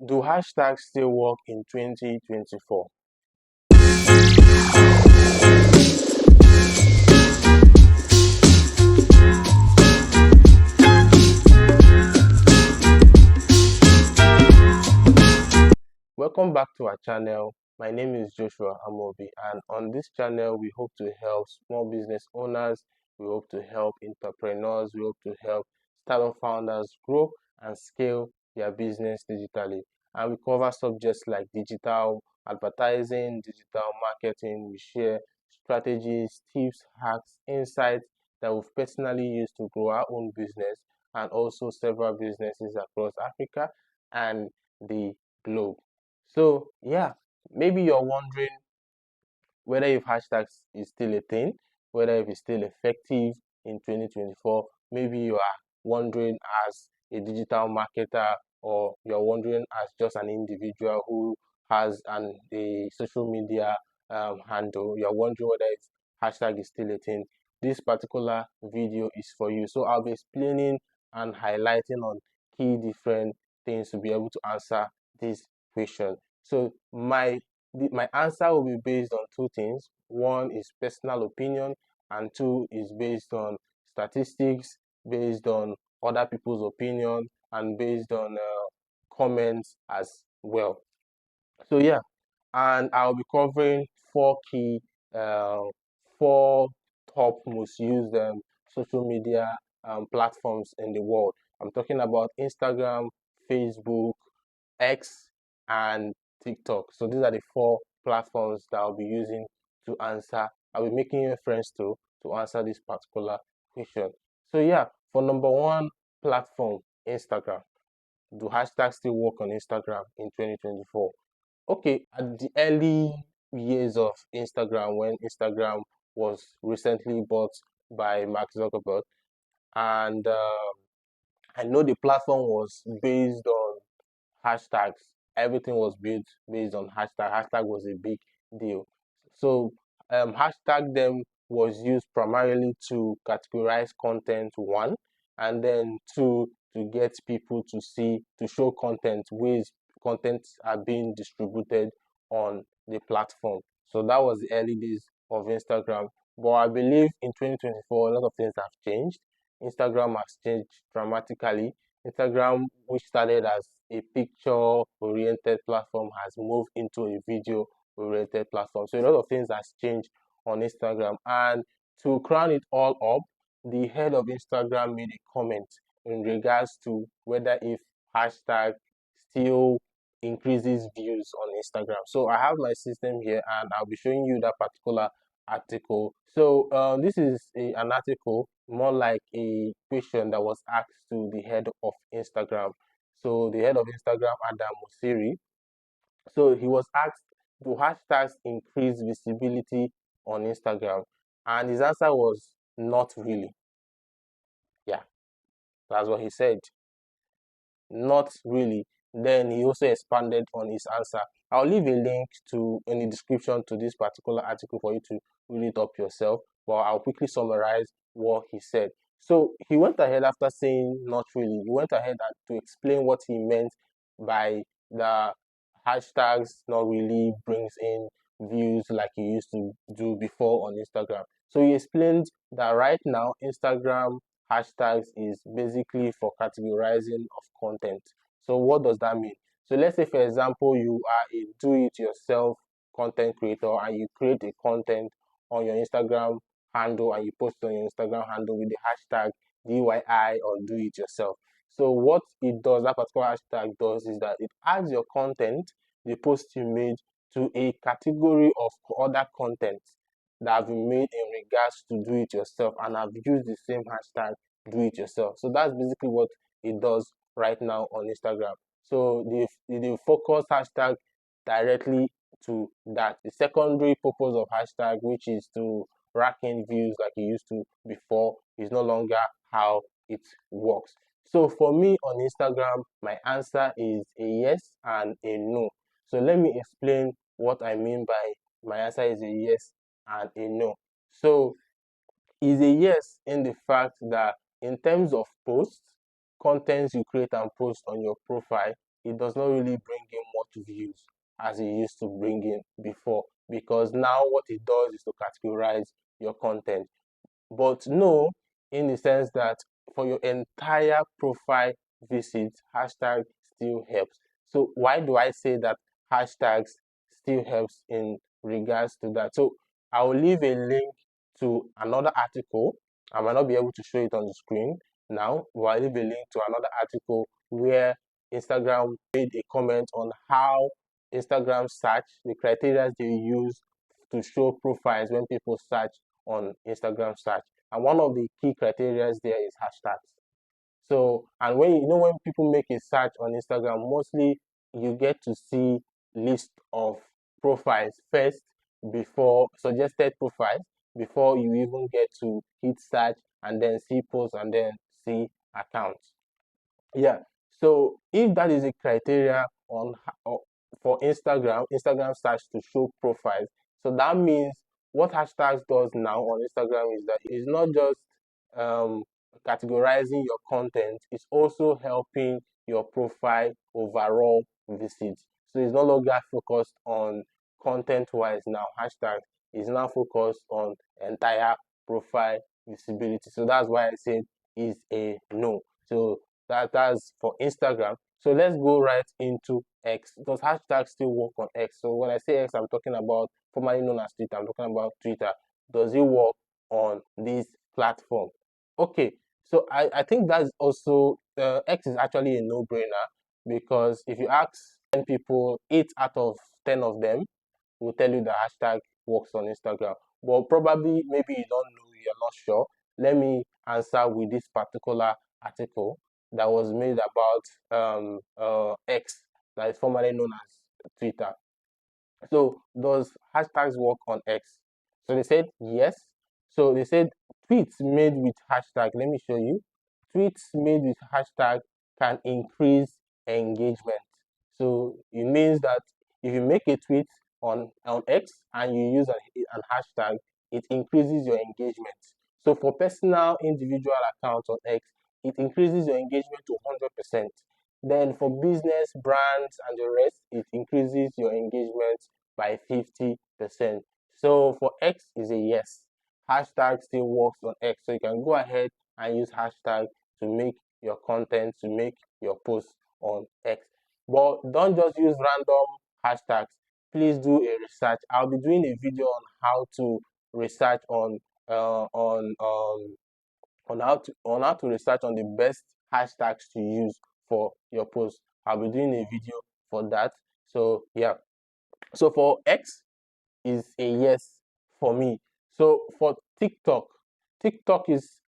Do hashtags still work in 2024? Welcome back to our channel. My name is Joshua Amobi, and on this channel we hope to help small business owners, we hope to help entrepreneurs, we hope to help startup founders grow and scale their business digitally. And we cover subjects like digital advertising, digital marketing. We share strategies, tips, hacks, insights that we've personally used to grow our own business and also several businesses across Africa and the globe. So yeah, maybe you're wondering whether if hashtags is still a thing, whether if it's still effective in 2024. Maybe you are wondering as a digital marketer, or you're wondering as just an individual who has a social media handle. You're wondering whether if hashtag is still a thing. This particular video is for you. So I'll be explaining and highlighting on key different things to be able to answer this question. So my answer will be based on two things. One is personal opinion, and two is based on statistics, based on other people's opinion, and based on comments as well. So yeah, and I'll be covering uh, four top most used social media platforms in the world. I'm talking about Instagram, Facebook, X, and TikTok. So these are the four platforms that I'll be using to answer. I'll be making reference to answer this particular question. So yeah, for number one platform, Instagram. Do hashtags still work on Instagram in 2024? Okay, at the early years of Instagram, when Instagram was recently bought by Mark Zuckerberg, and I know the platform was based on hashtags. Everything was built based on hashtag. Hashtag was a big deal. So hashtag them was used primarily to categorize content, one, and then two, to get people to see, to show content, ways content are being distributed on the platform. So that was the early days of Instagram. But I believe in 2024 a lot of things have changed. Instagram has changed dramatically. Instagram, which started as a picture-oriented platform, has moved into a video-oriented platform. So a lot of things has changed on Instagram. And to crown it all up, the head of Instagram made a comment in regards to whether if hashtag still increases views on Instagram. So I have my system here, and I'll be showing you that particular article. So this is an article, more like a question that was asked to the head of Instagram. So the head of Instagram, Adam Mosseri, so he was asked, do hashtags increase visibility on Instagram? And his answer was not really. Yeah, that's what he said. Not really. Then he also expanded on his answer. I'll leave a link to in the description to this particular article for you to read it up yourself, but I'll quickly summarize what he said. So he went ahead, after saying not really, he went ahead to explain what he meant by the hashtags not really brings in views like he used to do before on Instagram. So he explained that right now Instagram hashtags is basically for categorizing of content. So what does that mean? So let's say, for example, you are a do-it-yourself content creator and you create a content on your Instagram handle and you post on your Instagram handle with the hashtag DIY or do it yourself. So what it does, that particular hashtag does, is that it adds your content, the post you made, to a category of other content that have been made in regards to do it yourself and have used the same hashtag do it yourself. So that's basically what it does right now on Instagram. So they focus hashtag directly to that. The secondary purpose of hashtag, which is to rack in views like it used to before, is no longer how it works. So for me on Instagram, my answer is a yes and a no. So let me explain what I mean by my answer is a yes and a no. So is a yes in the fact that in terms of posts, contents you create and post on your profile, it does not really bring in much views as it used to bring in before, because now what it does is to categorize your content. But no, in the sense that for your entire profile visit, hashtag still helps. So why do I say that hashtags still helps in regards to that? So I will leave a link to another article. I might not be able to show it on the screen now, but I'll leave a link to another article where Instagram made a comment on how Instagram search, the criteria they use to show profiles when people search on Instagram search. And one of the key criteria there is hashtags. So, and when when people make a search on Instagram, mostly you get to see list of profiles first before suggested profiles before you even get to hit search and then see posts and then see accounts. Yeah. So if that is a criteria for Instagram search to show profiles, so that means what hashtags does now on Instagram is that it's not just um, categorizing your content, it's also helping your profile overall visits. So it's no longer focused on content wise now. Hashtag is now focused on entire profile visibility. So that's why I said is a no. So that's for Instagram. So let's go right into X. Does hashtag still work on X? So when I say X, I'm talking about formerly known as Twitter. I'm talking about Twitter. Does it work on this platform? Okay, so I think that's also X is actually a no-brainer, because if you ask 10 people, 8 out of 10 of them will tell you the hashtag works on Instagram. But probably maybe you don't know, you're not sure. Let me answer with this particular article that was made about X, that is formerly known as Twitter. So does hashtags work on X? So they said yes. So they said tweets made with hashtag. Let me show you. Tweets made with hashtag can increase engagement. So it means that if you make a tweet on X and you use an hashtag, it increases your engagement. So for personal individual accounts on X, it increases your engagement to 100%. Then for business, brands, and the rest, it increases your engagement by 50%. So for X is a yes. Hashtag still works on X. So you can go ahead and use hashtag to make your content, to make your post on X. But don't just use random hashtags. Please do a research. I'll be doing a video on how to research uh, on um, on how to research on the best hashtags to use for your post. I'll be doing a video for that. So yeah. So for X is a yes for me. So for TikTok, TikTok is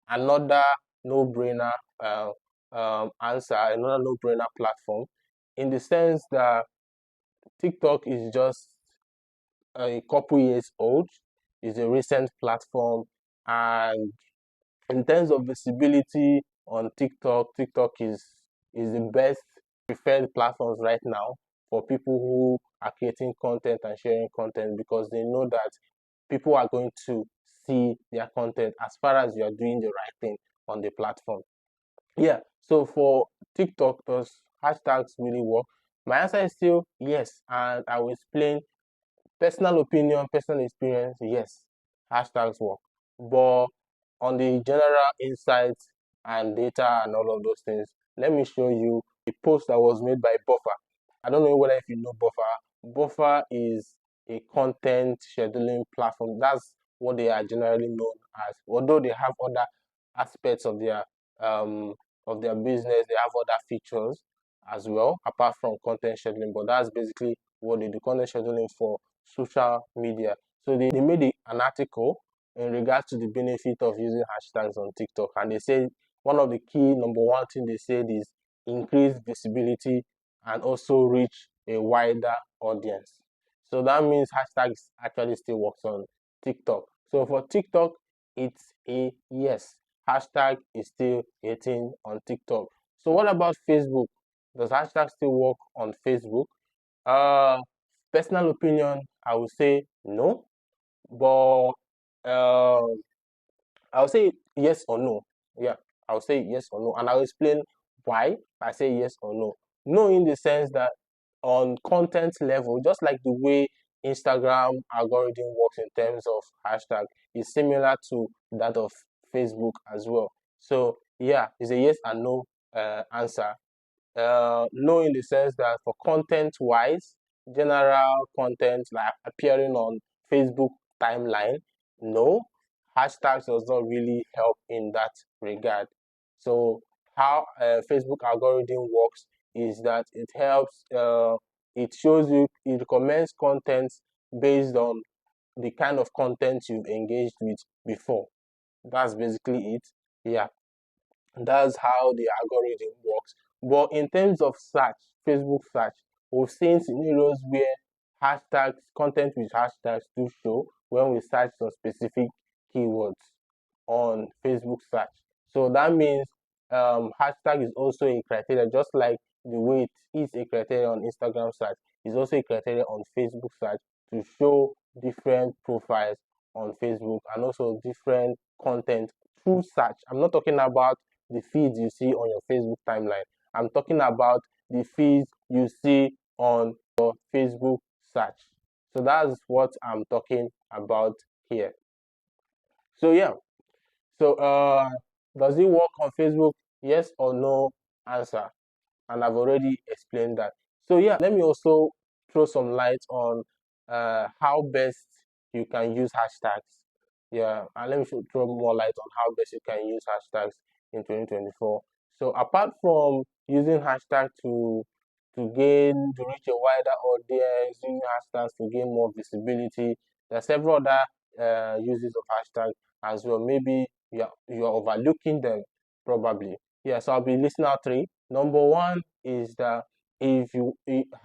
another no-brainer answer, another no-brainer platform, in the sense that TikTok is just a couple years old. It's a recent platform, and in terms of visibility on TikTok, TikTok is the best preferred platforms right now for people who are creating content and sharing content, because they know that people are going to see their content as far as you are doing the right thing on the platform. Yeah, so for TikTok, does hashtags really work? My answer is still yes, and I will explain. Personal opinion, personal experience, yes, hashtags work. But on the general insights and data and all of those things, let me show you a post that was made by Buffer. I don't know whether if you know Buffer. Buffer is a content scheduling platform. That's what they are generally known as. Although they have other aspects um of their business, they have other features as well apart from content scheduling. But that's basically what they do, content scheduling for social media. So they made an article in regards to the benefit of using hashtags on TikTok, and they say one of the key number one thing they said is increase visibility and also reach a wider audience. So that means hashtags actually still works on TikTok. So for TikTok, it's a yes. Hashtag is still hitting on TikTok. So what about Facebook? Does hashtag still work on Facebook? Uh, Personal opinion, I would say no, but uh, I would say yes or no. Yeah, I would say yes or no, and I'll explain why I say yes or no. No in the sense that on content level, just like the way Instagram algorithm works in terms of hashtag, is similar to that of Facebook as well. So yeah, it's a yes and no answer. No in the sense that for content wise, general content like appearing on Facebook timeline, no, hashtags does not really help in that regard. So how Facebook algorithm works is that it helps, it shows you, it recommends content based on the kind of content you've engaged with before. That's basically it. Yeah, that's how the algorithm works. But in terms of search, Facebook search, we've seen scenarios where hashtags, content with hashtags do show when we search for specific keywords on Facebook search. So that means hashtag is also a criteria, just like the way it is a criteria on Instagram search, is also a criteria on Facebook search to show different profiles on Facebook and also different content through search. I'm not talking about the feeds you see on your Facebook timeline. I'm talking about the feeds you see on your Facebook search. So that's what I'm talking about here. So yeah, so does it work on Facebook? Yes or no answer. And I've already explained that. So yeah, let me also throw some light on how best you can use hashtags. Yeah, and let me throw more light on how best you can use hashtags in 2024. So apart from using hashtags to reach a wider audience, using hashtags to gain more visibility, there are several other uses of hashtags as well. Maybe you're overlooking them probably. Yeah, so I'll be listing out three. Number one is that if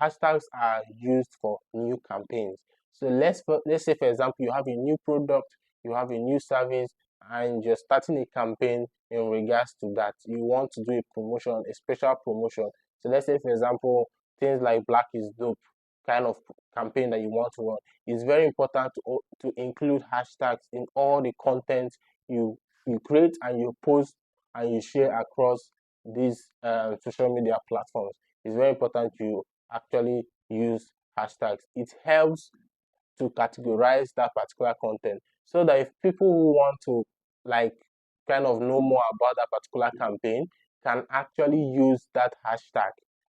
hashtags are used for new campaigns. So let's say for example you have a new product, you have a new service, and you're starting a campaign in regards to that. You want to do a promotion, a special promotion. So let's say for example things like Black is Dope kind of campaign that you want to run. It's very important to include hashtags in all the content you create and you post and you share across these social media platforms. It's very important you actually use hashtags. It helps to categorize that particular content so that if people who want to like kind of know more about that particular campaign can actually use that hashtag.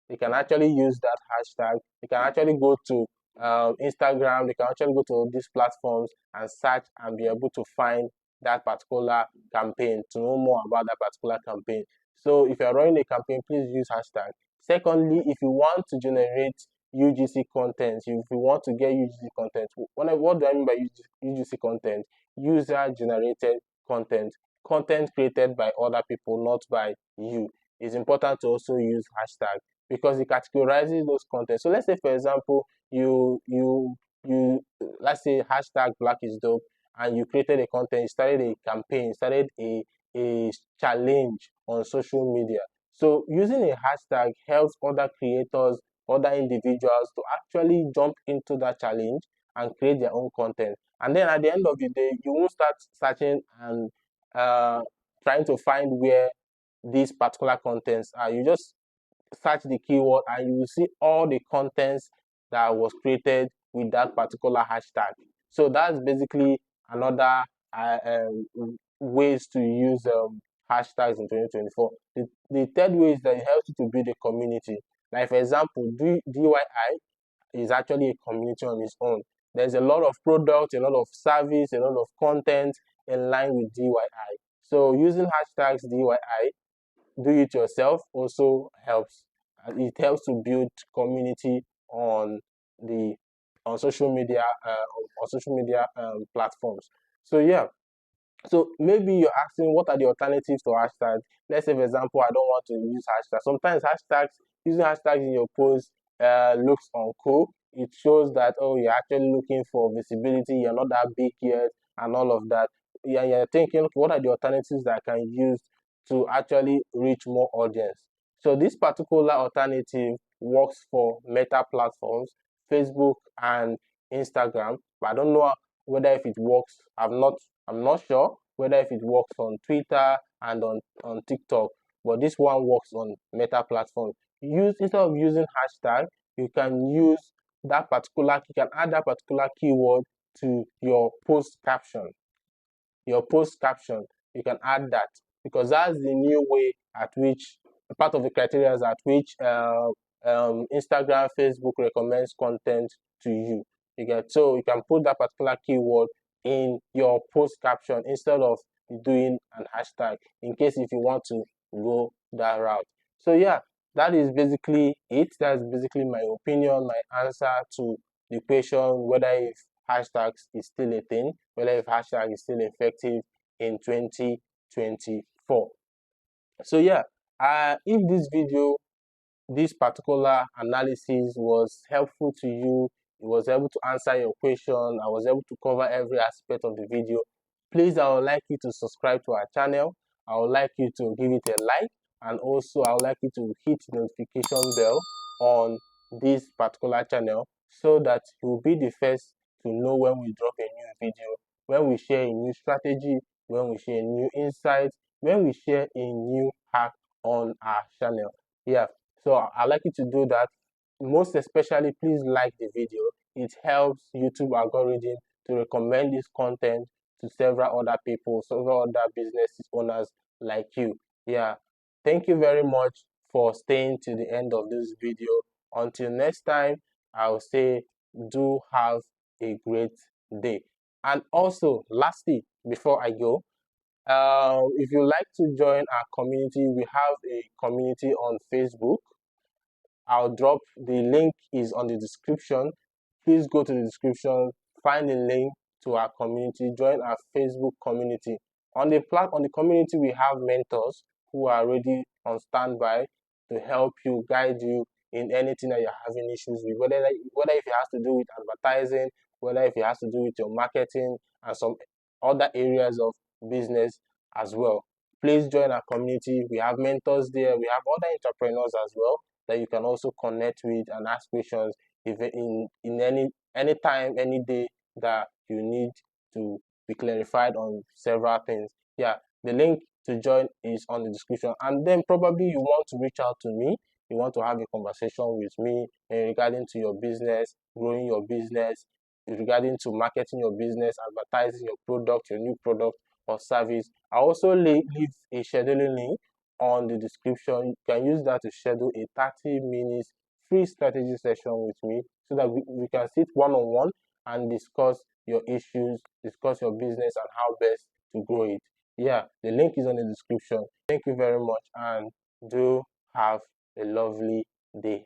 They can actually use that hashtag. They can actually go to Instagram. They can actually go to these platforms and search and be able to find that particular campaign to know more about that particular campaign. So if you're running a campaign, please use hashtag. Secondly, if you want to generate UGC content, if you want to get UGC content, what do I mean by UGC content? User generated content, content created by other people, not by you. It's important to also use hashtag because it categorizes those content. So let's say for example, you let's say hashtag Black is Dope and you created a content, you started a campaign, started a challenge on social media. So using a hashtag helps other creators, other individuals to actually jump into that challenge and create their own content. And then at the end of the day, you won't start searching and uh, trying to find where these particular contents are. You just search the keyword and you will see all the contents that was created with that particular hashtag. So that's basically another ways to use hashtags in 2024. The third way is that it helps you to build a community. Like for example, DIY is actually a community on its own. There's a lot of products, a lot of service, a lot of content in line with DIY. So using hashtags DIY, do it yourself, also helps. It helps to build community on the on social media platforms. So yeah, so maybe you're asking what are the alternatives to hashtags. Let's say, for example, I don't want to use hashtags. Sometimes using hashtags in your post looks uncool. It shows that, oh, you're actually looking for visibility, you're not that big yet, and all of that. Yeah, you're thinking, okay, what are the alternatives that I can use to actually reach more audience? So this particular alternative works for meta platforms, Facebook and Instagram, but I don't know whether if it works. I'm not sure whether if it works on Twitter and on TikTok, but this one works on Meta platform. use, instead of using hashtag, you can use that particular, you can add that particular keyword to your post caption. Your post caption, you can add that, because that's the new way at which, part of the criteria at which Instagram, Facebook recommends content to you. You get, so you can put that particular keyword in your post caption instead of doing an hashtag, in case if you want to go that route. So yeah, that is basically it. That's basically my opinion, my answer to the question whether if hashtags is still a thing, whether if hashtag is still effective in 2024. So yeah, if this video, this particular analysis was helpful to you, it was able to answer your question, I was able to cover every aspect of the video, please, I would like you to subscribe to our channel. I would like you to give it a like, and also I would like you to hit the notification bell on this particular channel, so that you will be the first to know when we drop a new video, when we share a new strategy, when we share new insights, when we share a new hack on our channel. Yeah, so I'd like you to do that. Most especially, please like the video. It helps YouTube algorithm to recommend this content to several other people, several other business owners like you. Yeah, thank you very much for staying to the end of this video. Until next time, I'll say do have a great day. And also, lastly, before I go, if you like to join our community, we have a community on Facebook. I'll drop the link, is on the description. Please go to the description, find the link to our community, join our Facebook community. On the community, we have mentors who are ready on standby to help you, guide you in anything that you're having issues with, whether if it has to do with advertising, whether if it has to do with your marketing and some other areas of business as well. Please join our community. We have mentors there. We have other entrepreneurs as well that you can also connect with and ask questions if in any time, any day that you need to be clarified on several things. Yeah, the link to join is on the description. And then probably you want to reach out to me, you want to have a conversation with me regarding to your business, growing your business, regarding to marketing your business, advertising your product, your new product or service. I also leave a scheduling link on the description. You can use that to schedule a 30 minutes free strategy session with me, so that we can sit one-on-one and discuss your issues, discuss your business and how best to grow it. Yeah, the link is on the description. Thank you very much, and do have a lovely day.